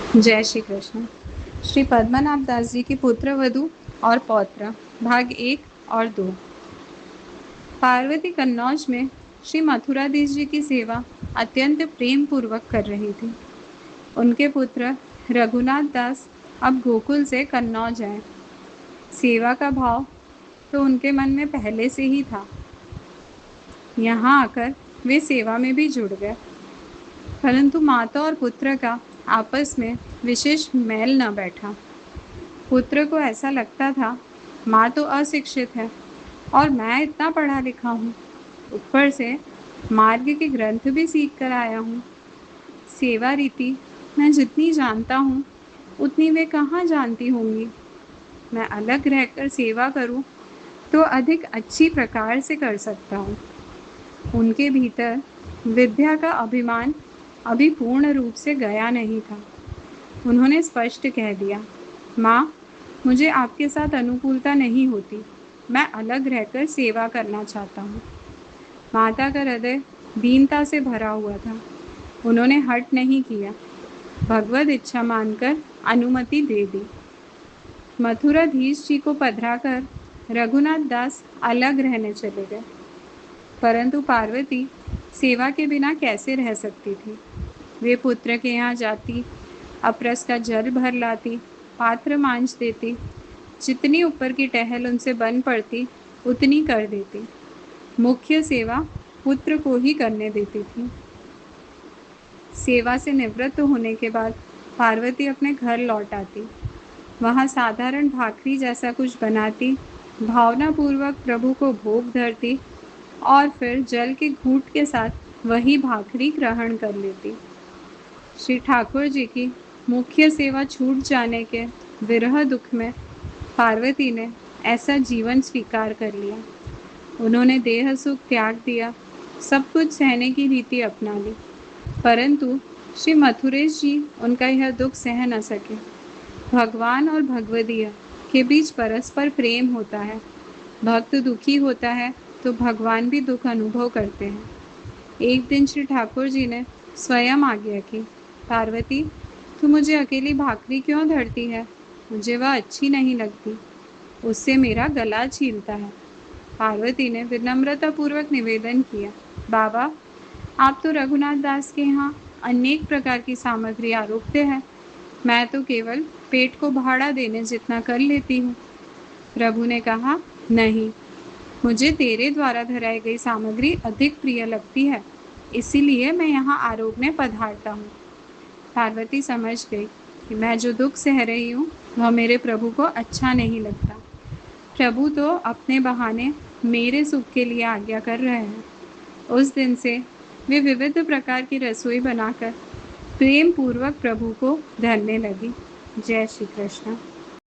जय श्री कृष्ण। श्री पद्मनाभ दास जी की पुत्र वधू और पौत्र भाग 1 और 2। पार्वती कन्नौज में श्री मथुराधीश जी की सेवा अत्यंत प्रेम पूर्वक कर रही थी। उनके पुत्र रघुनाथ दास अब गोकुल से कन्नौज आए। सेवा का भाव तो उनके मन में पहले से ही था। यहाँ आकर वे सेवा में भी जुड़ गए, परंतु माता और पुत्र का आपस में विशेष मेल न बैठा। पुत्र को ऐसा लगता था, माँ तो अशिक्षित है और मैं इतना पढ़ा लिखा हूँ, ऊपर से मार्ग के ग्रंथ भी सीख कर आया हूँ। सेवा रीति मैं जितनी जानता हूँ उतनी वे कहाँ जानती होंगी। मैं अलग रहकर सेवा करूँ तो अधिक अच्छी प्रकार से कर सकता हूँ। उनके भीतर विद्या का अभिमान अभी पूर्ण रूप से गया नहीं था। उन्होंने स्पष्ट कह दिया, माँ, मुझे आपके साथ अनुकूलता नहीं होती, मैं अलग रहकर सेवा करना चाहता हूँ। माता का हृदय दीनता से भरा हुआ था। उन्होंने हट नहीं किया, भगवत इच्छा मानकर अनुमति दे दी। मथुराधीश जी को पधराकर रघुनाथ दास अलग रहने चले गए, परंतु पार्वती सेवा के बिना कैसे रह सकती थी। वे पुत्र के यहाँ जाती, अपरस का जल भर लाती, पात्र मांझ देती, जितनी ऊपर की टहल उनसे बन पड़ती उतनी कर देती। मुख्य सेवा पुत्र को ही करने देती थी। सेवा से निवृत्त होने के बाद पार्वती अपने घर लौट आती। वहाँ साधारण भाकरी जैसा कुछ बनाती, भावनापूर्वक प्रभु को भोग धरती और फिर जल के घूंट के साथ वही भाकरी ग्रहण कर लेती। श्री ठाकुर जी की मुख्य सेवा छूट जाने के विरह दुख में पार्वती ने ऐसा जीवन स्वीकार कर लिया। उन्होंने देह सुख त्याग दिया, सब कुछ सहने की रीति अपना ली, परंतु श्री मथुरेश जी उनका यह दुख सह न सके। भगवान और भगवदीय के बीच परस्पर प्रेम होता है। भक्त दुखी होता है तो भगवान भी दुख अनुभव करते हैं। एक दिन श्री ठाकुर जी ने स्वयं आज्ञा की, पार्वती, तू मुझे अकेली भाकरी क्यों धरती है? मुझे वह अच्छी नहीं लगती, उससे मेरा गला छीलता है। पार्वती ने विनम्रतापूर्वक निवेदन किया, बाबा, आप तो रघुनाथ दास के यहाँ अनेक प्रकार की सामग्री आरोपते हैं, मैं तो केवल पेट को भाड़ा देने जितना कर लेती हूँ। प्रभु ने कहा, नहीं, मुझे तेरे द्वारा धराई गई सामग्री अधिक प्रिय लगती है, इसीलिए मैं यहाँ आरोपने पधारता हूँ। पार्वती समझ गई कि मैं जो दुख सह रही हूँ वह मेरे प्रभु को अच्छा नहीं लगता। प्रभु तो अपने बहाने मेरे सुख के लिए आज्ञा कर रहे हैं। उस दिन से वे विविध प्रकार की रसोई बनाकर प्रेम पूर्वक प्रभु को धरने लगी। जय श्री कृष्ण।